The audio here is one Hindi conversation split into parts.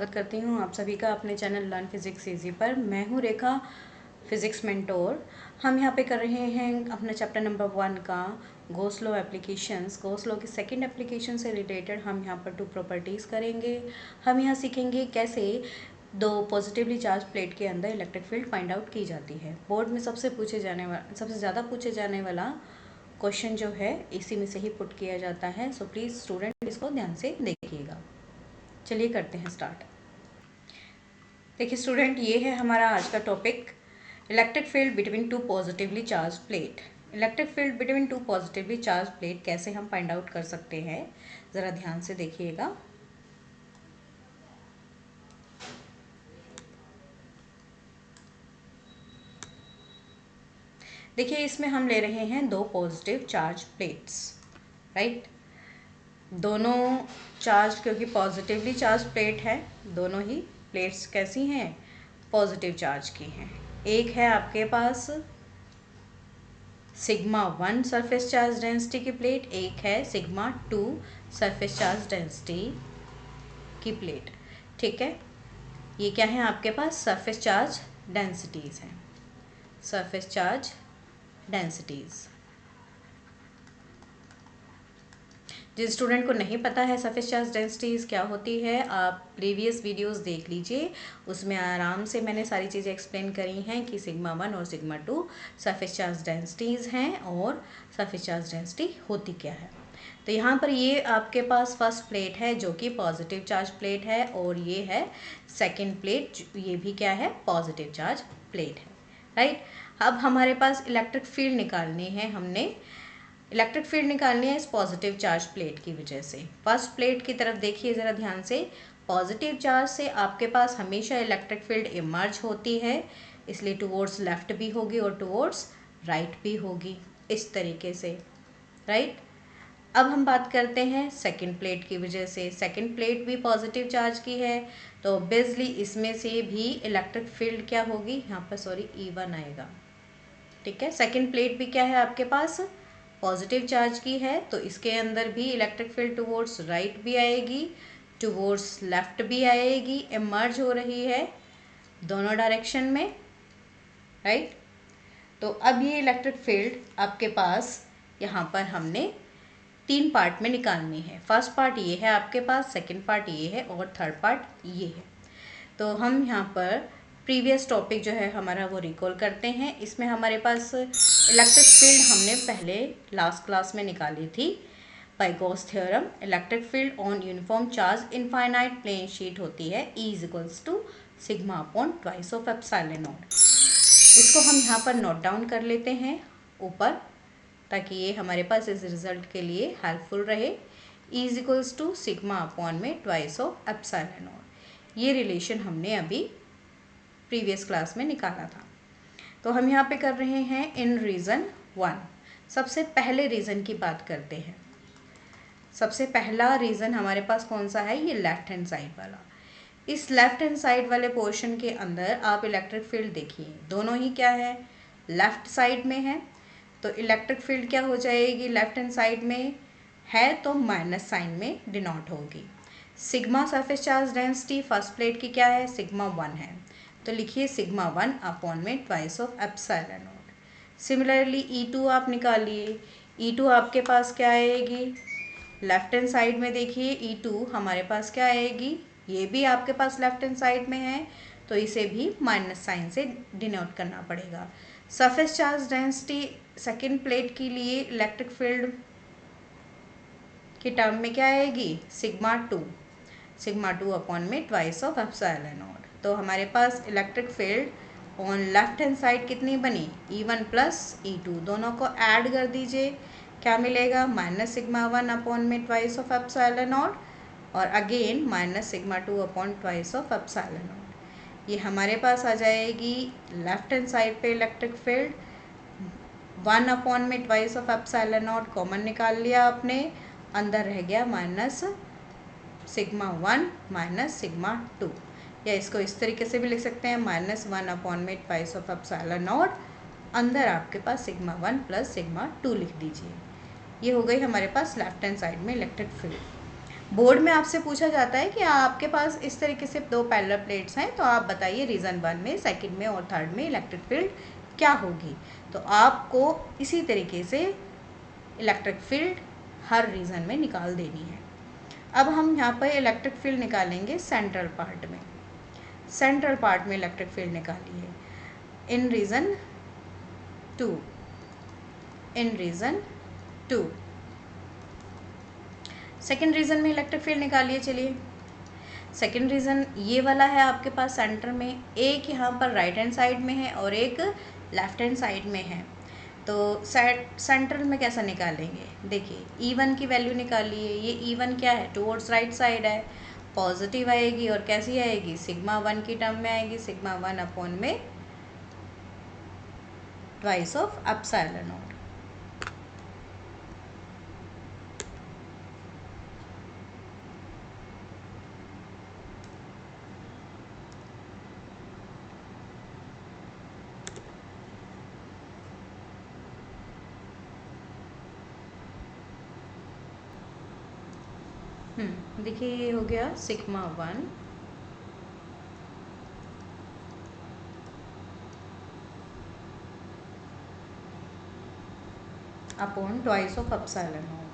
स्वागत करती हूँ आप सभी का अपने चैनल लर्न फिज़िक्स ईजी पर। मैं हूँ रेखा, फिज़िक्स मेंटोर। हम यहाँ पे कर रहे हैं अपना चैप्टर नंबर 1 का Gauss law applications. Gauss law की सेकंड एप्लीकेशन से रिलेटेड हम यहाँ पर 2 प्रॉपर्टीज़ करेंगे। हम यहाँ सीखेंगे कैसे दो पॉजिटिवली चार्ज प्लेट के अंदर इलेक्ट्रिक फील्ड फाइंड आउट की जाती है। बोर्ड में सबसे ज़्यादा पूछे जाने वाला क्वेश्चन जो है इसी में से ही पुट किया जाता है। सो प्लीज़ स्टूडेंट इसको ध्यान से देखिएगा। चलिए करते हैं स्टार्ट। देखिए स्टूडेंट, ये है हमारा आज का topic, electric field between two positively charge plate. Electric field between two positively charge plate कैसे हम फाइंड आउट कर सकते हैं, ज़रा ध्यान से देखिएगा। देखिए इसमें हम ले रहे हैं दो पॉजिटिव चार्ज प्लेट्स, राइट। दोनों चार्ज, क्योंकि पॉजिटिवली चार्ज प्लेट है, दोनों ही प्लेट्स कैसी हैं, पॉजिटिव चार्ज की हैं। एक है आपके पास सिग्मा 1 सरफेस चार्ज डेंसिटी की प्लेट, एक है सिग्मा 2 सरफेस चार्ज डेंसिटी की प्लेट, ठीक है। ये क्या है आपके पास, सरफेस चार्ज डेंसिटीज़ हैं, सरफेस चार्ज डेंसिटीज़। जिस स्टूडेंट को नहीं पता है सरफेस चार्ज डेंसिटीज़ क्या होती है, आप प्रीवियस वीडियोस देख लीजिए, उसमें आराम से मैंने सारी चीज़ें एक्सप्लेन करी हैं कि सिग्मा 1 और सिग्मा 2 सरफेस चार्ज डेंसिटीज़ हैं और सरफेस चार्ज डेंसिटी होती क्या है। तो यहाँ पर ये आपके पास फर्स्ट प्लेट है जो कि पॉजिटिव चार्ज प्लेट है, और ये है सेकेंड प्लेट, ये भी क्या है, पॉजिटिव चार्ज प्लेट है, राइट। अब हमारे पास इलेक्ट्रिक फील्ड निकालनी है, हमने इलेक्ट्रिक फील्ड निकालनी है इस पॉजिटिव चार्ज प्लेट की वजह से। फर्स्ट प्लेट की तरफ देखिए ज़रा ध्यान से, पॉजिटिव चार्ज से आपके पास हमेशा इलेक्ट्रिक फील्ड इमर्ज होती है, इसलिए टुवर्ड्स लेफ्ट भी होगी और टुवर्ड्स राइट भी होगी, इस तरीके से, राइट। अब हम बात करते हैं सेकंड प्लेट की वजह से। सेकंड प्लेट भी पॉजिटिव चार्ज की है, तो ऑब्वियसली इसमें से भी इलेक्ट्रिक फील्ड क्या होगी, यहाँ पर सॉरी E1 आएगा, ठीक है। सेकंड प्लेट भी क्या है आपके पास, पॉजिटिव चार्ज की है, तो इसके अंदर भी इलेक्ट्रिक फील्ड टुवर्ड्स राइट भी आएगी, टुवर्ड्स लेफ्ट भी आएगी, इमर्ज हो रही है दोनों डायरेक्शन में, राइट। तो अब ये इलेक्ट्रिक फील्ड आपके पास यहाँ पर हमने 3 पार्ट में निकालनी है। फर्स्ट पार्ट ये है आपके पास, सेकंड पार्ट ये है और थर्ड पार्ट ये है। तो हम यहाँ पर प्रीवियस टॉपिक जो है हमारा वो रिकॉल करते हैं। इसमें हमारे पास इलेक्ट्रिक फील्ड हमने पहले लास्ट क्लास में निकाली थी by Gauss theorem. Electric field on uniform charge infinite plane sheet होती है E equals to sigma upon twice of epsilon nought. इसको हम यहाँ पर नोट डाउन कर लेते हैं ऊपर, ताकि ये हमारे पास इस रिजल्ट के लिए हेल्पफुल रहे। E equals to sigma upon में ट्वाइस ऑफ एप्सिलॉन नॉट, ये रिलेशन हमने अभी प्रीवियस क्लास में निकाला था। तो हम यहाँ पे कर रहे हैं इन रीज़न 1। सबसे पहले रीज़न की बात करते हैं। सबसे पहला रीज़न हमारे पास कौन सा है, ये लेफ्ट हैंड साइड वाला। इस लेफ्ट हैंड साइड वाले पोर्शन के अंदर आप इलेक्ट्रिक फील्ड देखिए, दोनों ही क्या है, लेफ्ट साइड में है। तो इलेक्ट्रिक फील्ड क्या हो जाएगी, लेफ्ट हैंड साइड में है तो माइनस साइन में डिनोट होगी। Sigma surface charge density first plate की क्या है, सिग्मा 1 है, तो लिखिए सिग्मा 1 अपॉन में twice of epsilon not. Similarly E2 आप निकालिए, E2 आपके पास क्या आएगी, लेफ्ट हैंड साइड में देखिए E2 हमारे पास क्या आएगी, ये भी आपके पास लेफ्ट हैंड साइड में है, तो इसे भी माइनस साइन से डिनोट करना पड़ेगा। Surface charge density second plate के लिए इलेक्ट्रिक फील्ड की टर्म में क्या आएगी, सिग्मा 2 अपॉन में ट्वाइस ऑफ एप्सिलॉन नॉट। तो हमारे पास electric field on left hand side कितनी बनी, E1 प्लस E2, दोनों को ऐड कर दीजिए, क्या मिलेगा, माइनस सिग्मा 1 अपॉन में ट्वाइस ऑफ एप्सिलॉन नॉट, और again minus sigma 2 upon twice of epsilon nought. ये हमारे पास आ जाएगी लेफ्ट हैंड साइड पे इलेक्ट्रिक फील्ड 1 अपॉन में twice of epsilon not common निकाल लिया आपने, अंदर रह गया माइनस सिग्मा 1 माइनस सिग्मा 2, या इसको इस तरीके से भी लिख सकते हैं, माइनस 1 अपॉन में ट्वाइस ऑफ एप्सिलॉन नॉट, अंदर आपके पास सिग्मा 1 प्लस सिग्मा 2 लिख दीजिए। ये हो गई हमारे पास लेफ्ट हैंड साइड में इलेक्ट्रिक फील्ड। बोर्ड में आपसे पूछा जाता है कि आपके पास इस तरीके से दो पैरेलल प्लेट्स हैं, तो आप बताइए रीज़न 1 में, सेकंड में और थर्ड में इलेक्ट्रिक फील्ड क्या होगी। तो आपको इसी तरीके से इलेक्ट्रिक फील्ड हर रीज़न में निकाल देनी है। अब हम यहाँ पर इलेक्ट्रिक फील्ड निकालेंगे सेंट्रल पार्ट में। सेंट्रल पार्ट में इलेक्ट्रिक फील्ड निकालिए इन रीज़न 2, इन रीज़न 2। सेकेंड रीज़न में इलेक्ट्रिक फील्ड निकालिए। चलिए, सेकेंड रीज़न ये वाला है आपके पास सेंटर में, एक यहाँ पर राइट हैंड साइड में है और एक लेफ्ट हैंड साइड में है। तो सेंट्रल में कैसा निकालेंगे, देखिए E1 की वैल्यू निकालिए। ये E1 क्या है, टुवर्ड्स राइट साइड है, पॉजिटिव आएगी और कैसी आएगी, सिग्मा 1 की टर्म में आएगी, सिग्मा 1 अपॉन में ट्वाइस ऑफ एप्सिलॉन नॉट। देखिए ये हो गया sigma 1 upon twice of epsilon not.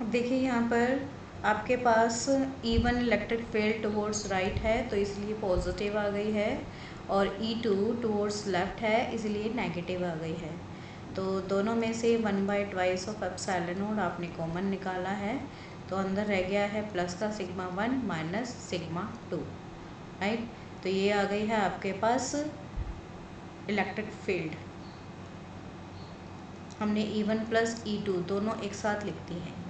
अब देखिए यहाँ पर आपके पास E1 electric field towards right है तो इसलिए पॉजिटिव आ गई है, और E2 टुवर्ड्स लेफ्ट है इसलिए नेगेटिव आ गई है। तो दोनों में से 1/2 ऑफ एप्सिलॉन नॉट आपने कॉमन निकाला है, तो अंदर रह गया है प्लस का सिग्मा 1 माइनस सिग्मा 2, राइट। तो ये आ गई है आपके पास इलेक्ट्रिक फील्ड। हमने E1 प्लस E2 दोनों एक साथ लिखती हैं।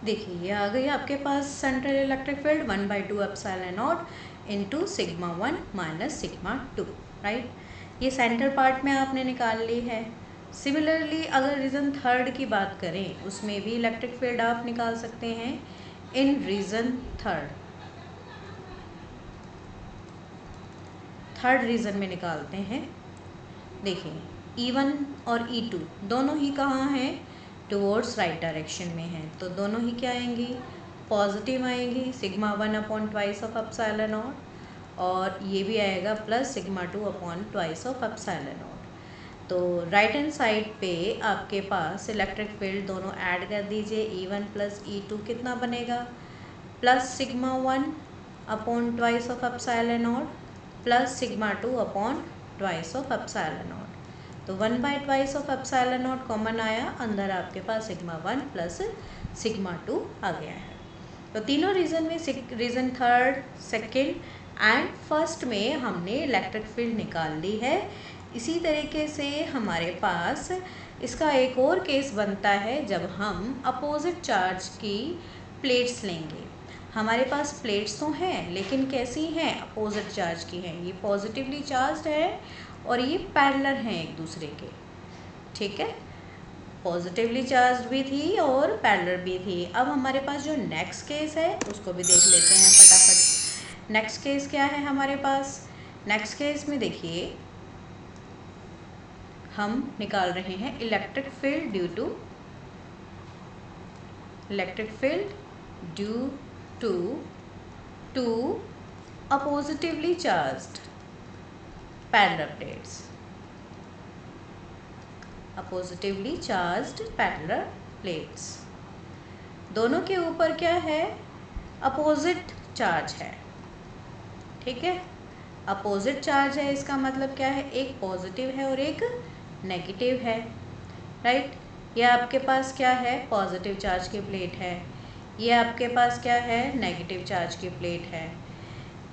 देखिए ये आ गई आपके पास central electric field 1/2 epsilon not into sigma 1 minus sigma 2, right. ये सेंटर पार्ट में आपने निकाल ली है। सिमिलरली अगर रीज़न थर्ड की बात करें उसमें भी इलेक्ट्रिक फील्ड आप निकाल सकते हैं इन रीज़न थर्ड रीज़न में निकालते हैं। देखिए E1 और E2 दोनों ही कहाँ हैं, टुवर्ड्स राइट डायरेक्शन में है, तो दोनों ही क्या आएंगी, पॉजिटिव आएंगी, sigma 1 upon twice of epsilon not, और ये भी आएगा plus sigma 2 upon twice of epsilon not. तो राइट हैंड साइड पे आपके पास इलेक्ट्रिक फील्ड दोनों ऐड कर दीजिए, E1 प्लस E2 कितना बनेगा, plus sigma 1 upon twice of epsilon not plus sigma 2 upon twice of epsilon not. तो 1/2 ऑफ एप्सिलॉन नॉट कॉमन आया, अंदर आपके पास सिग्मा 1 प्लस सिग्मा 2 आ गया है। तो तीनों रीज़न में, reason third, second and first में हमने इलेक्ट्रिक फील्ड निकाल ली है। इसी तरीके से हमारे पास इसका एक और केस बनता है जब हम अपोजिट चार्ज की प्लेट्स लेंगे। हमारे पास प्लेट्स तो हैं लेकिन कैसी हैं, अपोजिट चार्ज की हैं। ये पॉजिटिवली चार्ज्ड है और ये पैरेलल हैं एक दूसरे के, ठीक है। पॉजिटिवली चार्ज भी थी और पैरेलल भी थी। अब हमारे पास जो नेक्स्ट केस है उसको भी देख लेते हैं फटाफट। नेक्स्ट केस क्या है हमारे पास, नेक्स्ट केस में देखिए हम निकाल रहे हैं electric field due to two oppositely charged parallel plates, oppositely charged parallel plates. दोनों के ऊपर क्या है, अपोजिट चार्ज है, ठीक है। अपोजिट चार्ज है, इसका मतलब क्या है, एक पॉजिटिव है और एक नेगेटिव है, राइट। ये आपके पास क्या है, पॉजिटिव चार्ज की प्लेट है, ये आपके पास क्या है, नेगेटिव चार्ज की प्लेट है।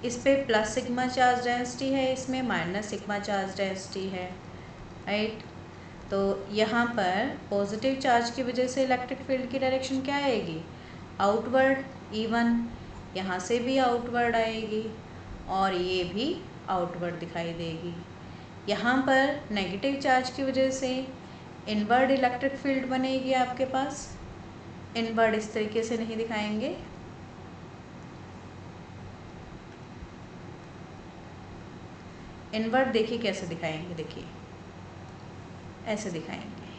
इस पे प्लस सिग्मा चार्ज डेंसिटी है, इसमें माइनस सिग्मा चार्ज डेंसिटी है, राइट। तो यहाँ पर पॉजिटिव चार्ज की वजह से इलेक्ट्रिक फील्ड की डायरेक्शन क्या आएगी, आउटवर्ड, E1। यहाँ से भी आउटवर्ड आएगी और ये भी आउटवर्ड दिखाई देगी। यहाँ पर नेगेटिव चार्ज की वजह से इनवर्ड इलेक्ट्रिक फील्ड बनेगी आपके पास। इनवर्ड इस तरीके से नहीं दिखाएंगे, इनवर्ड देखिए कैसे दिखाएंगे, देखिए ऐसे दिखाएंगे।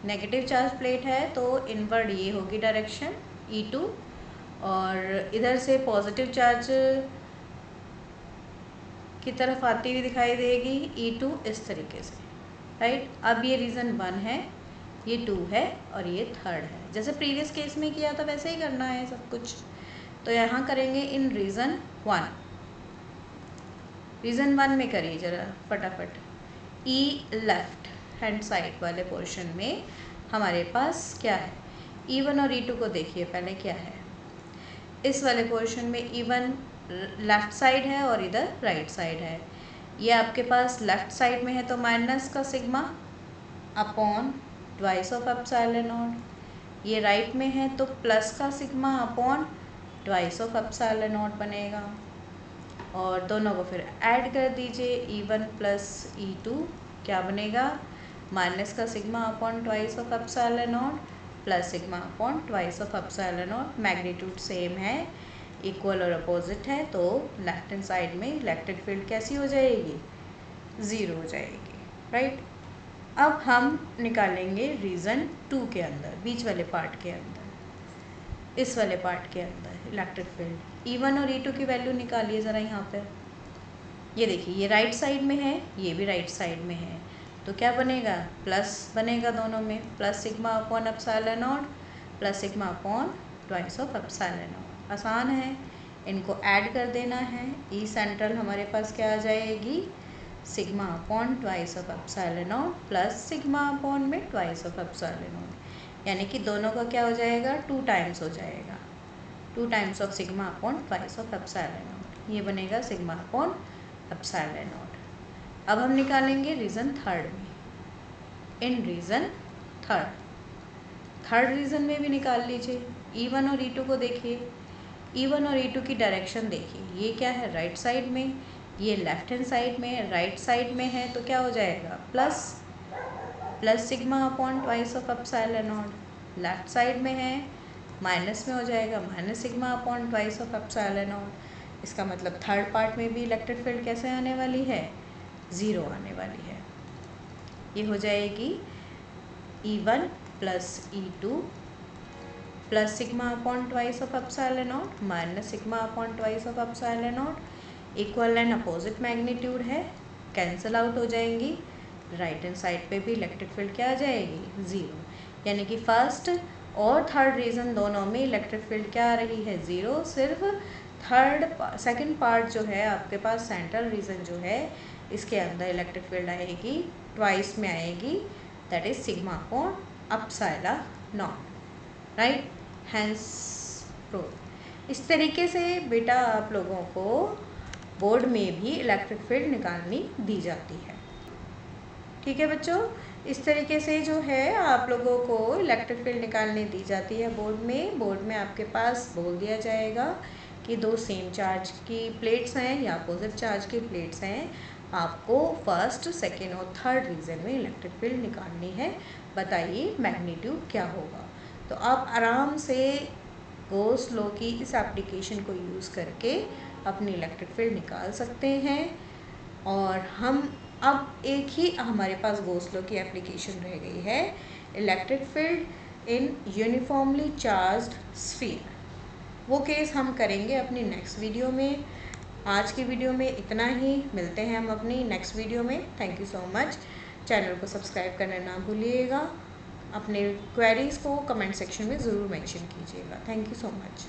नेगेटिव चार्ज प्लेट है तो इनवर्ड ये होगी डायरेक्शन E2, और इधर से पॉजिटिव चार्ज की तरफ आती हुई दिखाई देगी E2 इस तरीके से, राइट। अब ये रीज़न 1 है, ये 2 है और ये 3rd है। जैसे प्रीवियस केस में किया था वैसे ही करना है सब कुछ। तो यहाँ करेंगे इन रीज़न 1। रीज़न 1 में करिए ज़रा फटाफट। E लेफ्ट हैंड साइड वाले पोर्शन में हमारे पास क्या है, E1 और E2 को देखिए पहले क्या है। इस वाले पोर्शन में E1 लेफ़्ट साइड है और इधर राइट साइड है। ये आपके पास लेफ़्ट साइड में है तो माइनस का sigma upon twice of epsilon nought. ये राइट में है तो प्लस का sigma upon twice of epsilon not बनेगा। और दोनों को फिर ऐड कर दीजिए, E1 प्लस E2 क्या बनेगा, माइनस का sigma upon twice of epsilon not plus sigma upon twice of epsilon not. Magnitude same है, इक्वल और अपोजिट है, तो लेफ्ट हैंड साइड में इलेक्ट्रिक फील्ड कैसी हो जाएगी, 0 हो जाएगी, राइट। अब हम निकालेंगे रीज़न 2 के अंदर, बीच वाले पार्ट के अंदर, इस वाले पार्ट के अंदर इलेक्ट्रिक फील्ड। E1 और E2 की वैल्यू निकालिए ज़रा यहाँ पर। ये देखिए ये राइट साइड में है, ये भी राइट साइड में है, तो क्या बनेगा, प्लस बनेगा दोनों में, plus sigma upon epsilon not plus sigma upon twice of epsilon not. आसान है, इनको ऐड कर देना है। ई सेंट्रल हमारे पास क्या आ जाएगी, sigma upon twice of epsilon not plus sigma upon में ट्वाइस ऑफ एप्सिलॉन नॉट, यानी कि दोनों का क्या हो जाएगा, 2 टाइम्स हो जाएगा, 2 times of sigma upon twice of epsilon nought. ये बनेगा सिग्मा अपॉन एप्सिलॉन नॉट। अब हम निकालेंगे रीज़न 3rd में। इन रीज़न 3rd रीज़न में भी निकाल लीजिए। E1 और E2 को देखिए, E1 और E2 की डायरेक्शन देखिए, ये क्या है, राइट साइड में, ये लेफ्ट हैंड साइड में, राइट साइड में है तो क्या हो जाएगा, plus sigma upon twice of epsilon not. Left side में है, माइनस में हो जाएगा, minus sigma upon twice of epsilon not. इसका मतलब 3rd पार्ट में भी इलेक्ट्रिक फील्ड कैसे आने वाली है, 0 आने वाली है। ये हो जाएगी E1 plus E2 plus sigma upon twice of epsilon not minus sigma upon twice of epsilon not. Equal and opposite magnitude है, कैंसिल आउट हो जाएंगी। राइट हैंड साइड पे भी इलेक्ट्रिक फील्ड क्या आ जाएगी, 0। यानी कि फर्स्ट और 3rd रीज़न दोनों में इलेक्ट्रिक फील्ड क्या आ रही है, 0। सिर्फ सेकंड पार्ट जो है आपके पास सेंट्रल रीज़न जो है, इसके अंदर इलेक्ट्रिक फील्ड आएगी, ट्वाइस में आएगी, that is sigma upon epsilon nought, right. Hence prove. इस तरीके से बेटा आप लोगों को बोर्ड में भी इलेक्ट्रिक फील्ड निकालनी दी जाती है, ठीक है बच्चों। इस तरीके से जो है आप लोगों को इलेक्ट्रिक फील्ड निकालने दी जाती है बोर्ड में। बोर्ड में आपके पास बोल दिया जाएगा कि 2 सेम चार्ज की प्लेट्स हैं या अपोजिट चार्ज की प्लेट्स हैं, आपको फर्स्ट, सेकेंड और 3rd रीज़न में इलेक्ट्रिक फील्ड निकालनी है, बताइए मैग्नीट्यूड क्या होगा। तो आप आराम से गॉस लॉ की इस एप्लीकेशन को यूज़ करके अपनी इलेक्ट्रिक फील्ड निकाल सकते हैं। और हम अब एक ही हमारे पास गॉस लॉ की एप्लीकेशन रह गई है, इलेक्ट्रिक फील्ड इन यूनिफॉर्मली चार्ज्ड स्फीयर। वो केस हम करेंगे अपनी नेक्स्ट वीडियो में। आज की वीडियो में इतना ही, मिलते हैं हम अपनी नेक्स्ट वीडियो में। Thank you so much. Channel को सब्सक्राइब करना ना भूलिएगा। अपने क्वेरीज़ को कमेंट सेक्शन में ज़रूर मेंशन कीजिएगा। Thank you so much.